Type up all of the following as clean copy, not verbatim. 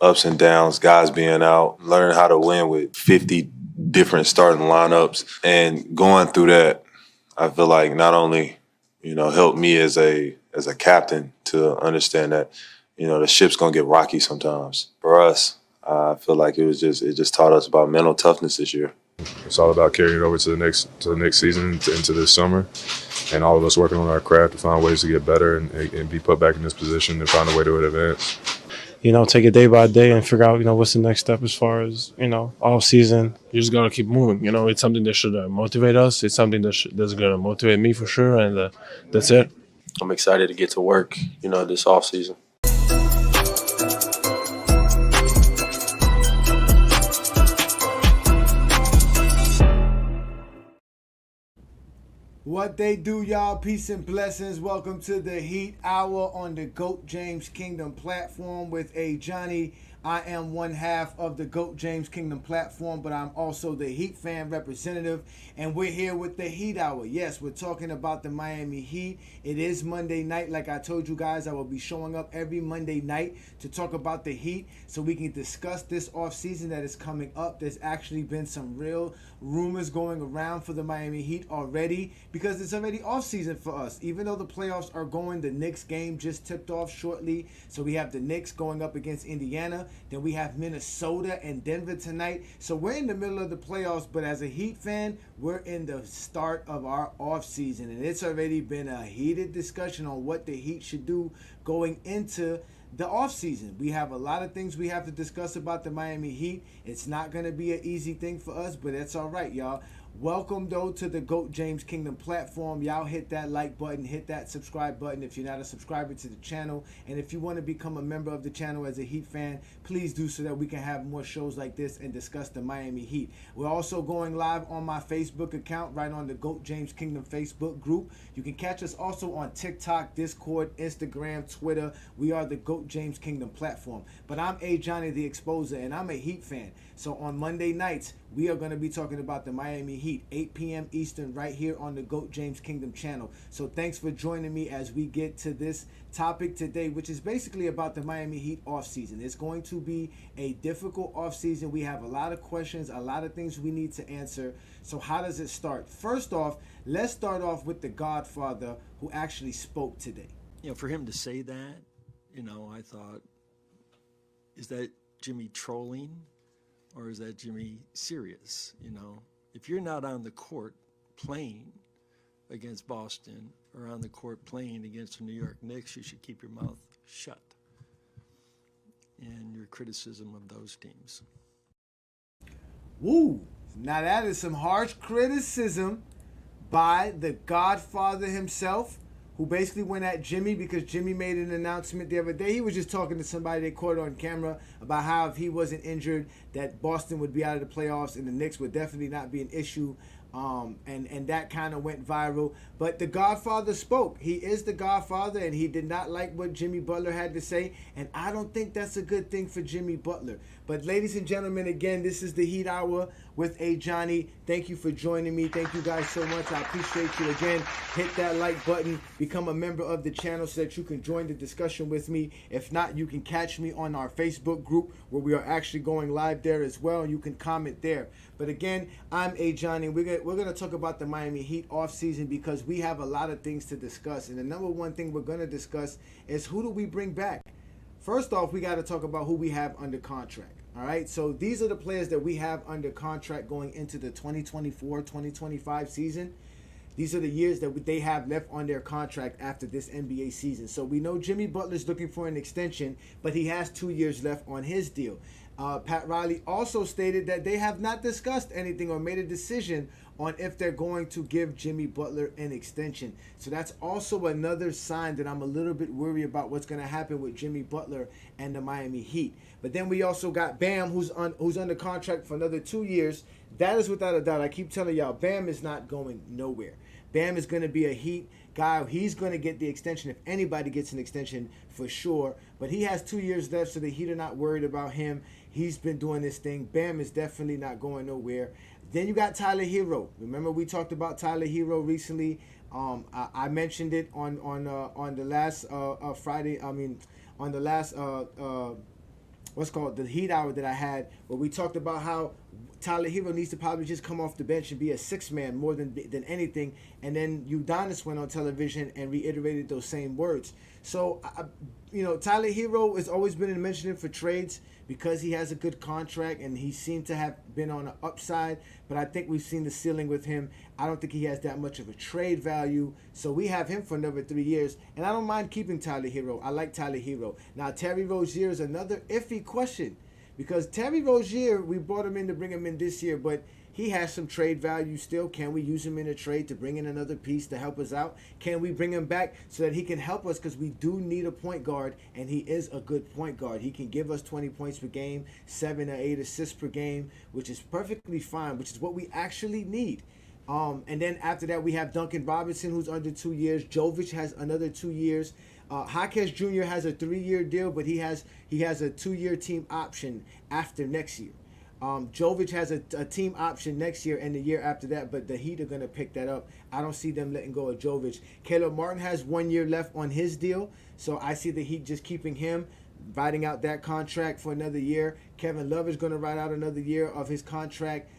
ups and downs, guys being out, learning how to win with 50 different starting lineups, and going through that, I feel like not only helped me as a captain to understand that the ship's gonna get rocky sometimes. For us, I feel like it just taught us about mental toughness this year. It's all about carrying it over to the next season, into this summer, and all of us working on our craft to find ways to get better and be put back in this position and find a way to advance. Take it day by day and figure out, what's the next step as far as, off season. You just gotta keep moving. It's something that should motivate us. It's something that's gonna motivate me for sure, and that's it. I'm excited to get to work, this off season. What they do, y'all? Peace and blessings. Welcome to the Heat Hour on the GOAT James Kingdom platform with Ajani. I am one half of the GOAT James Kingdom platform, but I'm also the Heat fan representative, and we're here with the Heat Hour. Yes, we're talking about the Miami Heat. It is Monday night. Like I told you guys, I will be showing up every Monday night to talk about the Heat so we can discuss this offseason that is coming up. There's actually been some real rumors going around for the Miami Heat already because it's already offseason for us. Even though the playoffs are going, the Knicks game just tipped off shortly. So we have the Knicks going up against Indiana. Then we have Minnesota and Denver tonight. So we're in the middle of the playoffs, but as a Heat fan, we're in the start of our offseason. And it's already been a heated discussion on what the Heat should do going into the offseason. We have a lot of things we have to discuss about the Miami Heat. It's not going to be an easy thing for us, but that's all right, y'all. Welcome, though, to the GOAT James Kingdom platform. Y'all hit that like button, hit that subscribe button if you're not a subscriber to the channel. And if you want to become a member of the channel as a Heat fan, please do so that we can have more shows like this and discuss the Miami Heat. We're also going live on my Facebook account, right on the GOAT James Kingdom Facebook group. You can catch us also on TikTok, Discord, Instagram, Twitter. We are the GOAT James Kingdom platform. But I'm Ajani the Exposer, and I'm a Heat fan. So on Monday nights, we are going to be talking about the Miami Heat, 8 p.m. Eastern, right here on the GOAT James Kingdom channel. So thanks for joining me as we get to this topic today, which is basically about the Miami Heat offseason. It's going to be a difficult offseason. We have a lot of questions, a lot of things we need to answer. So how does it start? First off, let's start off with the Godfather who actually spoke today. For him to say that, I thought, is that Jimmy trolling? Or is that Jimmy serious? If you're not on the court playing against Boston or on the court playing against the New York Knicks, you should keep your mouth shut in your criticism of those teams. Woo! Now that is some harsh criticism by the Godfather himself, who basically went at Jimmy because Jimmy made an announcement the other day. He was just talking to somebody they caught on camera about how if he wasn't injured, that Boston would be out of the playoffs and the Knicks would definitely not be an issue. And that kind of went viral. But the Godfather spoke. He is the Godfather, and he did not like what Jimmy Butler had to say. And I don't think that's a good thing for Jimmy Butler. But ladies and gentlemen, again, this is the Heat Hour with Ajani. Thank you for joining me. Thank you guys so much. I appreciate you. Again, hit that like button. Become a member of the channel so that you can join the discussion with me. If not, you can catch me on our Facebook group where we are actually going live there as well. You can comment there. But again, I'm Ajani. We're going to talk about the Miami Heat offseason because we have a lot of things to discuss. And the number one thing we're going to discuss is who do we bring back? First off, we got to talk about who we have under contract. All right, so these are the players that we have under contract going into the 2024-2025 season. These are the years that they have left on their contract after this NBA season. So we know Jimmy Butler's looking for an extension, but he has 2 years left on his deal. Pat Riley also stated that they have not discussed anything or made a decision on if they're going to give Jimmy Butler an extension. So that's also another sign that I'm a little bit worried about what's going to happen with Jimmy Butler and the Miami Heat. But then we also got Bam, who's under contract for another 2 years. That is without a doubt. I keep telling y'all, Bam is not going nowhere. Bam is going to be a Heat guy. He's going to get the extension if anybody gets an extension for sure. But he has 2 years left, so the Heat are not worried about him. He's been doing this thing. Bam is definitely not going nowhere. Then you got Tyler Hero. Remember we talked about Tyler Hero recently. I mentioned it on the last Friday. I mean, on the last what's called the Heat Hour that I had, where we talked about how Tyler Hero needs to probably just come off the bench and be a six man more than anything. And then Udonis went on television and reiterated those same words. So, Tyler Hero has always been in mentioning for trades because he has a good contract and he seemed to have been on the upside. But I think we've seen the ceiling with him. I don't think he has that much of a trade value. So we have him for another 3 years. And I don't mind keeping Tyler Hero. I like Tyler Hero. Now, Terry Rozier is another iffy question. Because Terry Rozier, we brought him in to bring him in this year, but he has some trade value still. Can we use him in a trade to bring in another piece to help us out? Can we bring him back so that he can help us? Because we do need a point guard, and he is a good point guard. He can give us 20 points per game, 7 or 8 assists per game, which is perfectly fine, which is what we actually need. And then after that, we have Duncan Robinson, who's under 2 years. Jovic has another 2 years. Jaquez Jr. has a 3-year deal, but he has a 2-year team option after next year. Jovic has a team option next year and the year after that, but the Heat are going to pick that up. I don't see them letting go of Jovic. Caleb Martin has 1 year left on his deal, so I see the Heat just keeping him, riding out that contract for another year. Kevin Love is going to ride out another year of his contract.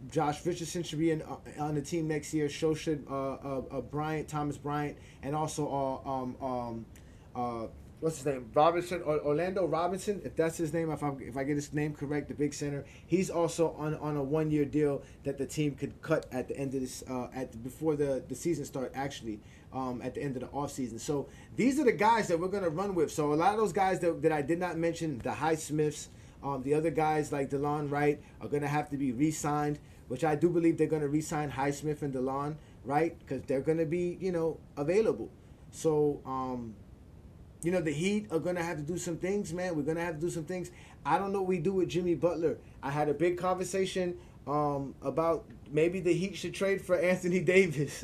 Josh Richardson should be on the team next year. So should Thomas Bryant, and also what's his name? Orlando Robinson, if that's his name, if I get his name correct, the big center. He's also on a 1 year deal that the team could cut at the end of this before the season start, actually, at the end of the offseason. So these are the guys that we're gonna run with. So a lot of those guys that I did not mention, the Highsmiths, the other guys like DeLon Wright are going to have to be re-signed, which I do believe they're going to re-sign Highsmith and DeLon Wright because they're going to be, available. So, the Heat are going to have to do some things, man. We're going to have to do some things. I don't know what we do with Jimmy Butler. I had a big conversation about maybe the Heat should trade for Anthony Davis.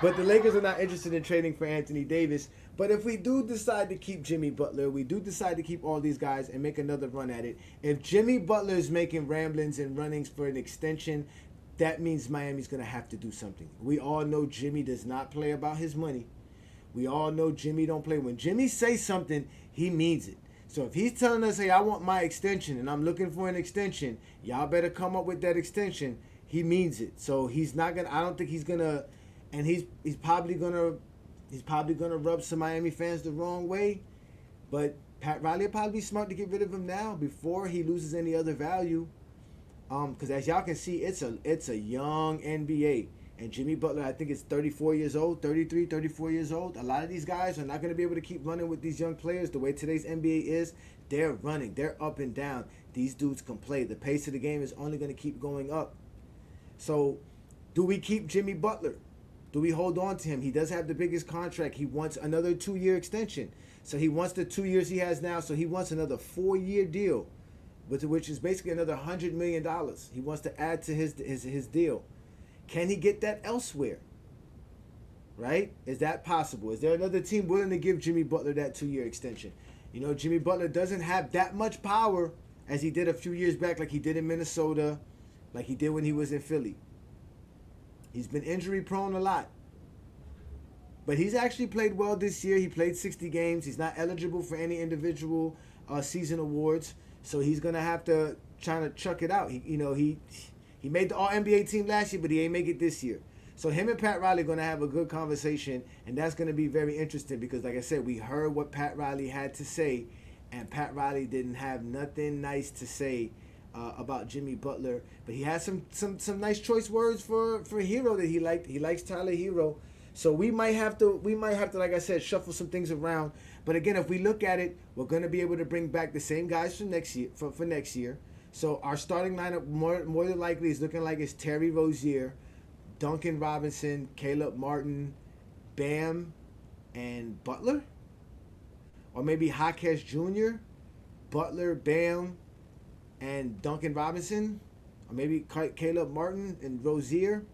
But the Lakers are not interested in trading for Anthony Davis. But if we do decide to keep Jimmy Butler, we do decide to keep all these guys and make another run at it. If Jimmy Butler is making ramblings and runnings for an extension, that means Miami's going to have to do something. We all know Jimmy does not play about his money. We all know Jimmy don't play. When Jimmy says something, he means it. So if he's telling us, hey, I want my extension and I'm looking for an extension, y'all better come up with that extension. He means it. So he's not going to, I don't think he's going to, and he's probably going to rub some Miami fans the wrong way. But Pat Riley will probably be smart to get rid of him now before he loses any other value. Because as y'all can see, it's a young NBA. And Jimmy Butler, I think, is 34 years old, 33, 34 years old. A lot of these guys are not going to be able to keep running with these young players. The way today's NBA is, they're running. They're up and down. These dudes can play. The pace of the game is only going to keep going up. So, do we keep Jimmy Butler? Do we hold on to him? He does have the biggest contract. He wants another 2-year extension. So, he wants the 2 years he has now. So, he wants another 4-year deal, which is basically another $100 million. He wants to add to his deal. Can he get that elsewhere? Right? Is that possible? Is there another team willing to give Jimmy Butler that 2-year extension? Jimmy Butler doesn't have that much power as he did a few years back, like he did in Minnesota, like he did when he was in Philly. He's been injury prone a lot. But he's actually played well this year. He played 60 games. He's not eligible for any individual season awards. So he's going to have to try to chuck it out. He made the All-NBA team last year, but he ain't make it this year. So him and Pat Riley are going to have a good conversation, and that's going to be very interesting because, like I said, we heard what Pat Riley had to say, and Pat Riley didn't have nothing nice to say about Jimmy Butler. But he had some nice choice words for Hero that he liked. He likes Tyler Hero. So we might have to, like I said, shuffle some things around. But again, if we look at it, we're going to be able to bring back the same guys for next year. So our starting lineup more than likely is looking like it's Terry Rozier, Duncan Robinson, Caleb Martin, Bam, and Butler? Or maybe Jaquez Jr., Butler, Bam, and Duncan Robinson? Or maybe Caleb Martin and Rozier?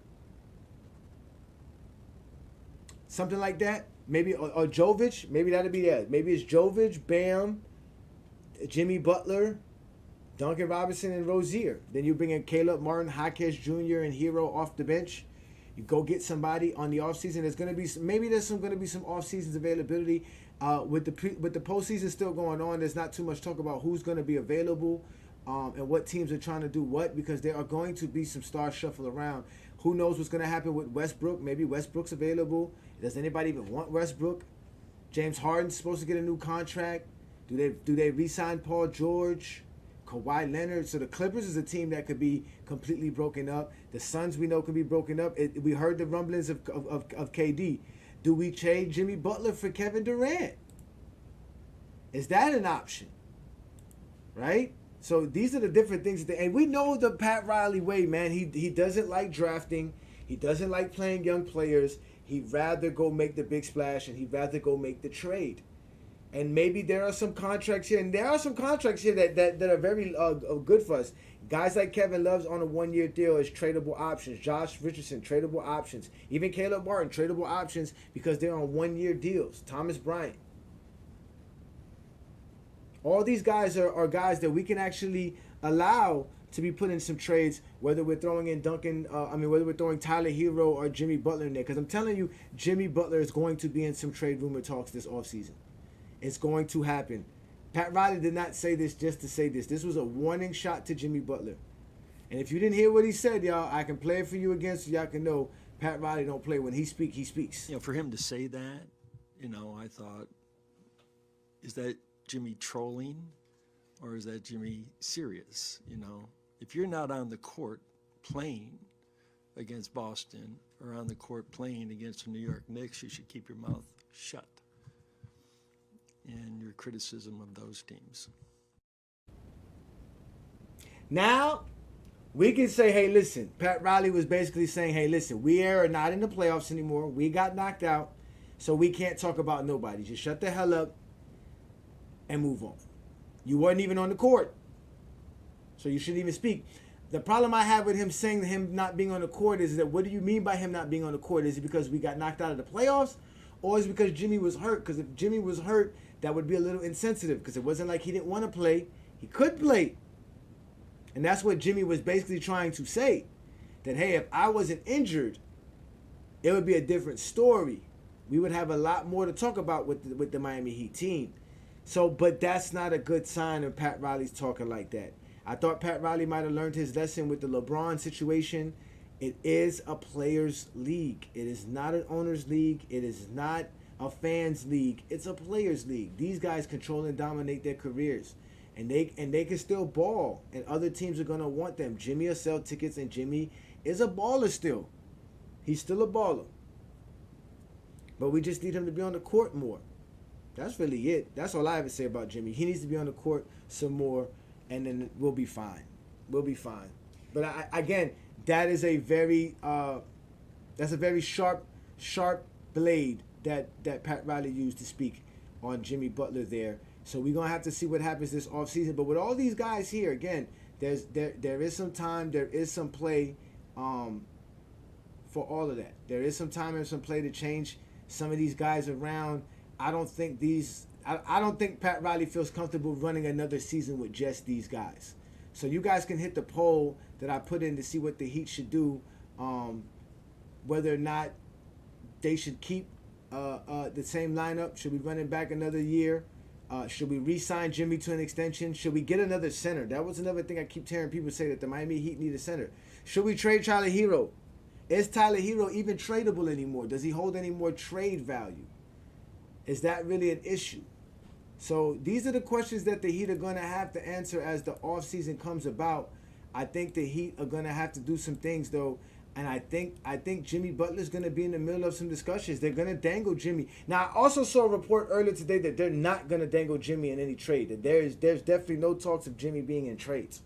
Something like that? Maybe, or Jovic? Maybe that'll be that. Maybe it's Jovic, Bam, Jimmy Butler, Duncan Robinson, and Rozier. Then you bring in Caleb Martin, Jaquez Jr., and Hero off the bench. You go get somebody on the offseason. There's going to be going to be some offseasons availability. With the postseason still going on, there's not too much talk about who's going to be available and what teams are trying to do what, because there are going to be some stars shuffle around. Who knows what's going to happen with Westbrook? Maybe Westbrook's available. Does anybody even want Westbrook? James Harden's supposed to get a new contract. Do they re-sign Paul George? Kawhi Leonard? So the Clippers is a team that could be completely broken up. The Suns we know could be broken up. We heard the rumblings of KD. Do we trade Jimmy Butler for Kevin Durant? Is that an option? Right? So these are the different things. And we know the Pat Riley way, man. He doesn't like drafting. He doesn't like playing young players. He'd rather go make the big splash, and he'd rather go make the trade. And maybe there are some contracts here, and there are some contracts here that are very good for us. Guys like Kevin Love's on a one-year deal as tradable options. Josh Richardson, tradable options. Even Caleb Martin, tradable options because they're on one-year deals. Thomas Bryant. All these guys are guys that we can actually allow to be put in some trades, whether we're throwing in whether we're throwing Tyler Hero or Jimmy Butler in there. Because I'm telling you, Jimmy Butler is going to be in some trade rumor talks this offseason. It's going to happen. Pat Riley did not say this just to say this. This was a warning shot to Jimmy Butler. And if you didn't hear what he said, y'all, I can play it for you again so y'all can know Pat Riley don't play. When he speaks. You know, for him to say that, you know, I thought, is that Jimmy trolling or is that Jimmy serious? You know, if you're not on the court playing against Boston or on the court playing against the New York Knicks, you should keep your mouth shut. And your criticism of those teams. Now, we can say, hey, listen, Pat Riley was basically saying, hey, listen, we are not in the playoffs anymore. We got knocked out, so we can't talk about nobody. Just shut the hell up and move on. You weren't even on the court, so you shouldn't even speak. The problem I have with him saying him not being on the court is that, what do you mean by him not being on the court? Is it because we got knocked out of the playoffs? Or is it because Jimmy was hurt? Because if Jimmy was hurt, that would be a little insensitive, because it wasn't like he didn't want to play. He could play. And that's what Jimmy was basically trying to say. That, hey, if I wasn't injured, it would be a different story. We would have a lot more to talk about with the Miami Heat team. So, but that's not a good sign of Pat Riley's talking like that. I thought Pat Riley might have learned his lesson with the LeBron situation. It is a players' league. It is not an owners' league. It is not a fans' league. It's a players' league. These guys control and dominate their careers. And they can still ball. And other teams are going to want them. Jimmy will sell tickets, and Jimmy is a baller still. He's still a baller. But we just need him to be on the court more. That's really it. That's all I have to say about Jimmy. He needs to be on the court some more, and then we'll be fine. We'll be fine. But again, that is a very sharp blade that Pat Riley used to speak on Jimmy Butler there. So we're gonna have to see what happens this offseason. But with all these guys here, again, there is some time, there is some play for all of that. There is some time and some play to change some of these guys around. I don't think Pat Riley feels comfortable running another season with just these guys. So you guys can hit the poll that I put in to see what the Heat should do, whether or not they should keep the same lineup. Should we run it back another year? Should we re-sign Jimmy to an extension? Should we get another center? That was another thing I keep hearing people say, that the Miami Heat need a center. Should we trade Tyler Hero? Is Tyler Hero even tradable anymore? Does he hold any more trade value? Is that really an issue? So these are the questions that the Heat are going to have to answer as the offseason comes about. I think the Heat are going to have to do some things, though. And I think Jimmy Butler's going to be in the middle of some discussions. They're going to dangle Jimmy. Now, I also saw a report earlier today that they're not going to dangle Jimmy in any trade. That there's definitely no talks of Jimmy being in trades.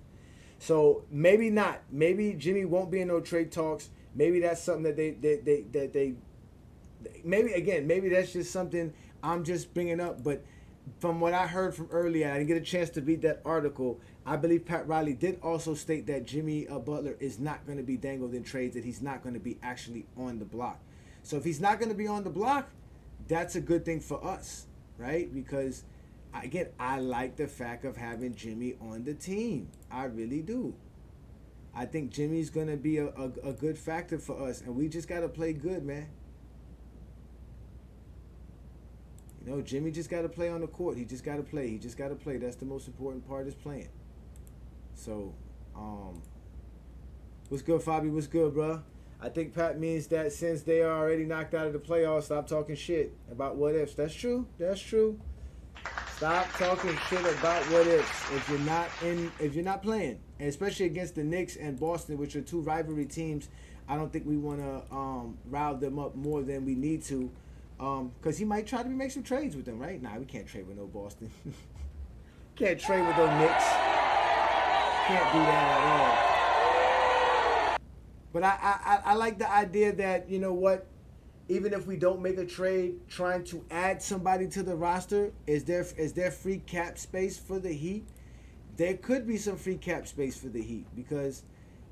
So maybe not. Maybe Jimmy won't be in no trade talks. Maybe that's something that they maybe that's just something I'm just bringing up. But from what I heard from earlier, I didn't get a chance to read that article. I believe Pat Riley did also state that Jimmy Butler is not going to be dangled in trades, that he's not going to be actually on the block. So if he's not going to be on the block, that's a good thing for us, right? Because, again, I like the fact of having Jimmy on the team. I really do. I think Jimmy's gonna be a good factor for us, and we just gotta play good, man. You know, Jimmy just gotta play on the court. He just gotta play. He just gotta play. That's the most important part is playing. So, what's good, Fabi? What's good, bro? I think Pat means that since they are already knocked out of the playoffs, stop talking shit about what ifs. That's true. That's true. Stop talking shit about what ifs if you're not playing, and especially against the Knicks and Boston, which are two rivalry teams. I don't think we want to rile them up more than we need to, because he might try to make some trades with them, right? Nah, we can't trade with no Boston. Can't trade with no Knicks. Can't do that at all. But I like the idea that, you know what, even if we don't make a trade, trying to add somebody to the roster, is there free cap space for the Heat? There could be some free cap space for the Heat, because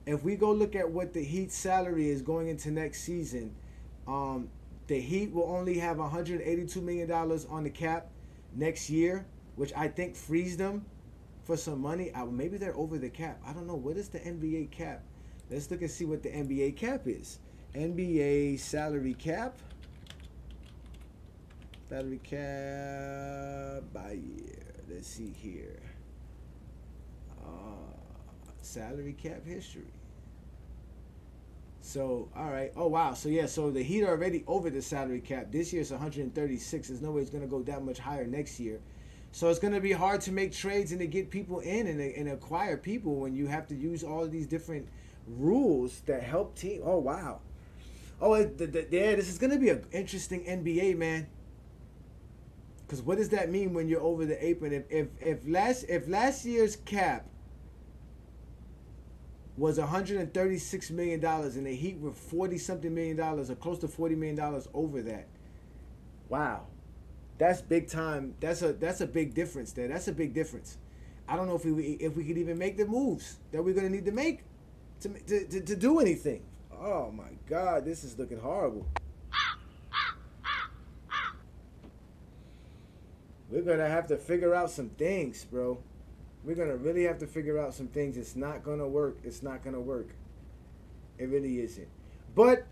if we go look at what the Heat's salary is going into next season, the Heat will only have $182 million on the cap next year, which I think frees them for some money. Maybe they're over the cap. I don't know. What is the NBA cap? Let's look and see what the NBA cap is. NBA salary cap. Salary cap by year. Let's see here. Salary cap history. So, all right. Oh, wow. So, yeah. So, the Heat are already over the salary cap. This year's 136. There's no way it's going to go that much higher next year. So, it's going to be hard to make trades and to get people in and acquire people when you have to use all of these different rules that help team. Oh, wow. Oh, yeah, this is going to be an interesting NBA, man. Because what does that mean when you're over the apron? If last year's cap was $136 million and the Heat were $40-something million or close to $40 million over that, wow, that's big time. That's a big difference there. That's a big difference. I don't know if we could even make the moves that we're going to need to make to do anything. Oh my God, this is looking horrible. We're going to have to figure out some things, bro. We're going to really have to figure out some things. It's not going to work. It's not going to work. It really isn't. But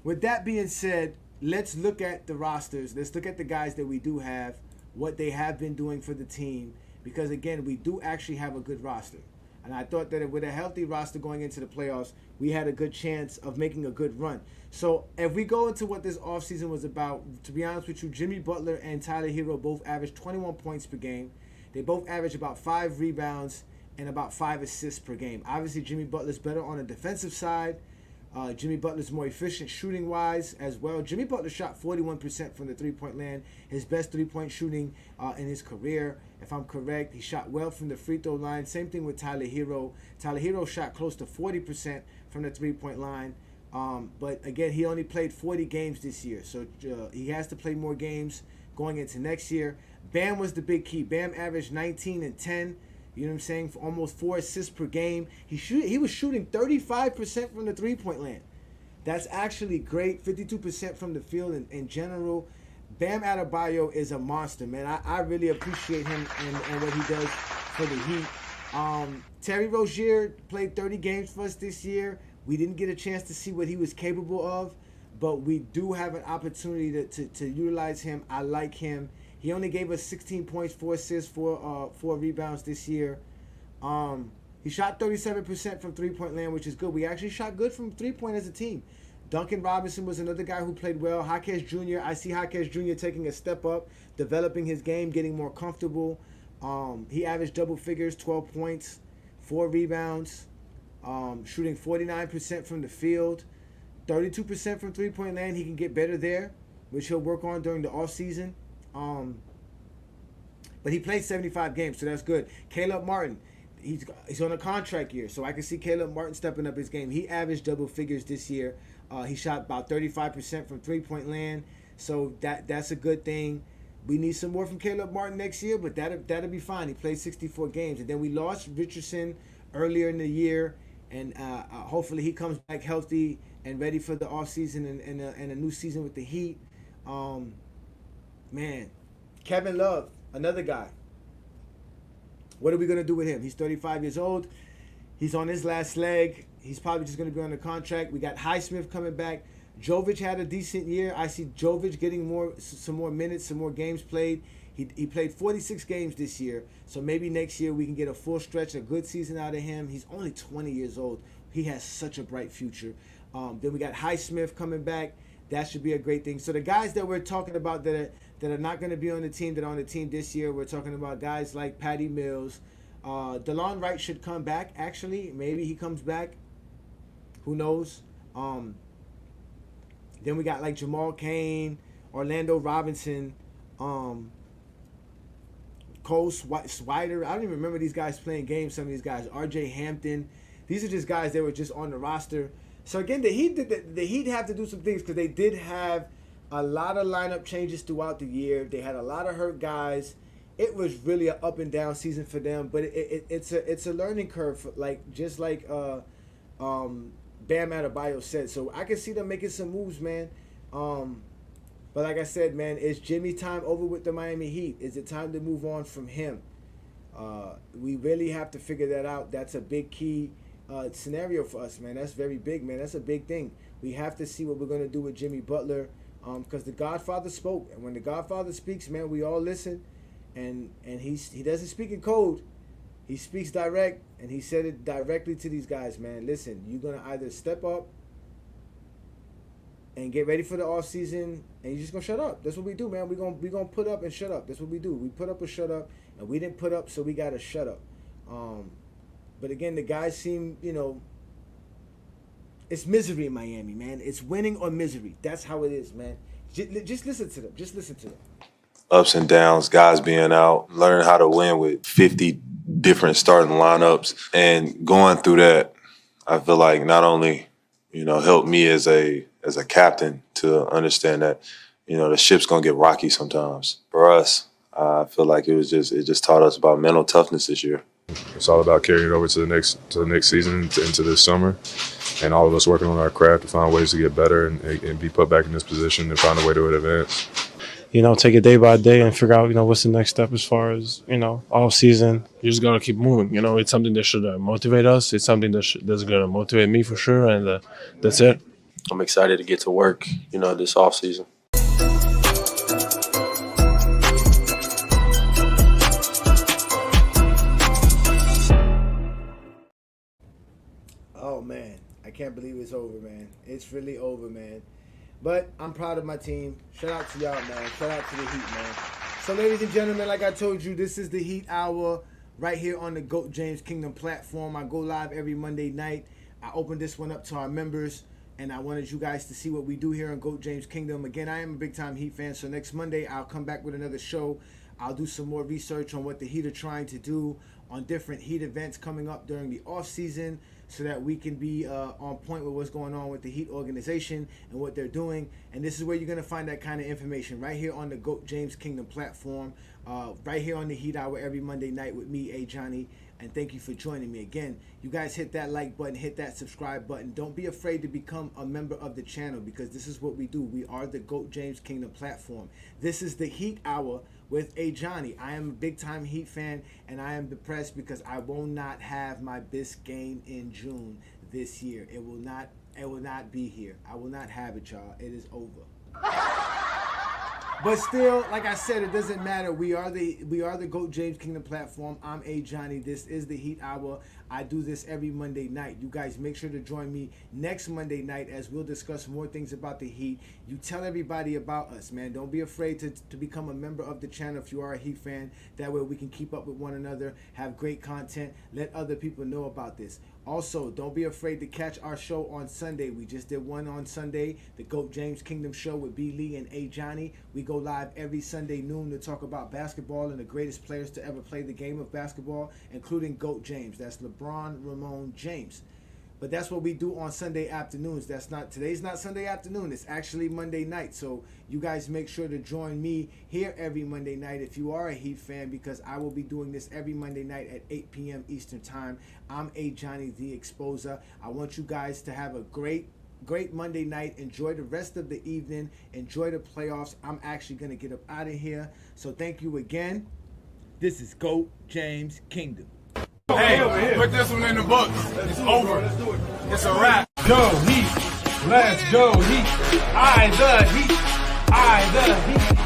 with that being said, let's look at the rosters. Let's look at the guys that we do have, what they have been doing for the team. Because, again, we do actually have a good roster. And I thought that with a healthy roster going into the playoffs, we had a good chance of making a good run. So if we go into what this offseason was about, to be honest with you, Jimmy Butler and Tyler Hero both averaged 21 points per game. They both average about 5 rebounds and about 5 assists per game. Obviously, Jimmy Butler's better on the defensive side. Jimmy Butler's more efficient shooting-wise as well. Jimmy Butler shot 41% from the three-point land, his best three-point shooting in his career. If I'm correct, he shot well from the free throw line. Same thing with Tyler Hero. Tyler Hero shot close to 40% from the three-point line. But again, he only played 40 games this year, so he has to play more games going into next year. Bam was the big key. Bam averaged 19 and 10. You know what I'm saying? For almost 4 assists per game. He was shooting 35% from the three-point land. That's actually great. 52% from the field in general. Bam Adebayo is a monster, man. I really appreciate him and what he does for the Heat. Terry Rozier played 30 games for us this year. We didn't get a chance to see what he was capable of, but we do have an opportunity to utilize him. I like him. He only gave us 16 points, 4 assists, 4 rebounds this year. He shot 37% from three-point land, which is good. We actually shot good from three-point as a team. Duncan Robinson was another guy who played well. Jaquez Jr., I see Jaquez Jr. taking a step up, developing his game, getting more comfortable. He averaged double figures, 12 points, 4 rebounds, shooting 49% from the field, 32% from three-point land. He can get better there, which he'll work on during the offseason. But he played 75 games, so that's good. Caleb Martin, he's on a contract year, so I can see Caleb Martin stepping up his game. He averaged double figures this year. He shot about 35% from three-point land, so that's a good thing. We need some more from Caleb Martin next year, but that'll be fine. He played 64 games, and then we lost Richardson earlier in the year, and hopefully he comes back healthy and ready for the offseason and a new season with the Heat. Man, Kevin Love, another guy. What are we going to do with him? He's 35 years old. He's on his last leg. He's probably just going to be on the contract. We got Highsmith coming back. Jovic had a decent year. I see Jovic getting some more minutes, some more games played. He played 46 games this year, so maybe next year we can get a full stretch, a good season out of him. He's only 20 years old. He has such a bright future. Then we got Highsmith coming back. That should be a great thing. So the guys that we're talking about that are not going to be on the team, that are on the team this year, we're talking about guys like Patty Mills. DeLon Wright should come back, actually. Maybe he comes back. Who knows? Then we got like Jamal Cain, Orlando Robinson, Cole Swider. I don't even remember these guys playing games, some of these guys. RJ Hampton. These are just guys that were just on the roster. So again, the Heat have to do some things because they did have a lot of lineup changes throughout the year. They had a lot of hurt guys. It was really an up and down season for them, but it's a learning curve, just like Bam Adebayo said. So I can see them making some moves, man. But like I said, man, is Jimmy time over with the Miami Heat? Is it time to move on from him? We really have to figure that out. That's a big key scenario for us, man. That's very big, man. That's a big thing. We have to see what we're going to do with Jimmy Butler because the Godfather spoke. And when the Godfather speaks, man, we all listen. And he doesn't speak in code. He speaks direct, and he said it directly to these guys, man. Listen, you're going to either step up and get ready for the off season, and you're just gonna shut up. That's what we do, man. We're gonna put up and shut up. That's what we do. We put up or shut up, and we didn't put up, so we gotta shut up. But again, the guys seem, it's misery in Miami, man. It's winning or misery. That's how it is, man. Just listen to them. Just listen to them. Ups and downs, guys being out, learning how to win with 50 different starting lineups, and going through that, I feel like not only helped me as a captain to understand that, the ship's gonna get rocky sometimes. For us, I feel like it just taught us about mental toughness this year. It's all about carrying it over to the next season, into this summer, and all of us working on our craft to find ways to get better and be put back in this position and find a way to advance. Take it day by day and figure out, what's the next step as far as, off season. You just gotta keep moving. It's something that should motivate us. It's something that's gonna motivate me for sure, and that's it. I'm excited to get to work, this off season. Oh man, I can't believe it's over, man. It's really over, man. But I'm proud of my team. Shout out to y'all, man. Shout out to the Heat, man. So, ladies and gentlemen, like I told you, this is the Heat Hour right here on the GOAT James Kingdom platform. I go live every Monday night. I opened this one up to our members, and I wanted you guys to see what we do here on GOAT James Kingdom. Again, I am a big-time Heat fan, so next Monday I'll come back with another show. I'll do some more research on what the Heat are trying to do on different Heat events coming up during the offseason, so that we can be on point with what's going on with the Heat organization and what they're doing. And this is where you're going to find that kind of information right here on the GOAT James Kingdom platform, right here on the Heat Hour every Monday night with me, Ajani. And thank you for joining me. Again, you guys hit that like button, hit that subscribe button. Don't be afraid to become a member of the channel because this is what we do. We are the GOAT James Kingdom platform. This is the Heat Hour with Ajani. I am a big-time Heat fan, and I am depressed because I will not have my best game in June this year. It will not be here. I will not have it, y'all. It is over. But still, like I said, it doesn't matter. We are the GOAT James Kingdom platform. I'm Ajani. This is the Heat Hour. I do this every Monday night. You guys make sure to join me next Monday night as we'll discuss more things about the Heat. You tell everybody about us, man. Don't be afraid to become a member of the channel if you are a Heat fan. That way we can keep up with one another, have great content, let other people know about this. Also, don't be afraid to catch our show on Sunday. We just did one on Sunday, the GOAT James Kingdom show with B. Lee and Ajani. We go live every Sunday noon to talk about basketball and the greatest players to ever play the game of basketball, including GOAT James. That's LeBron Ramon James. But that's what we do on Sunday afternoons. Today's not Sunday afternoon. It's actually Monday night. So you guys make sure to join me here every Monday night if you are a Heat fan, because I will be doing this every Monday night at 8 p.m. Eastern Time. I'm Ajani, the Exposer. I want you guys to have a great Monday night. Enjoy the rest of the evening. Enjoy the playoffs. I'm actually going to get up out of here. So thank you again. This is GOAT James Kingdom. Hey, put this one in the books. It's over. It's a wrap. Go Heat. Let's go Heat. I the Heat.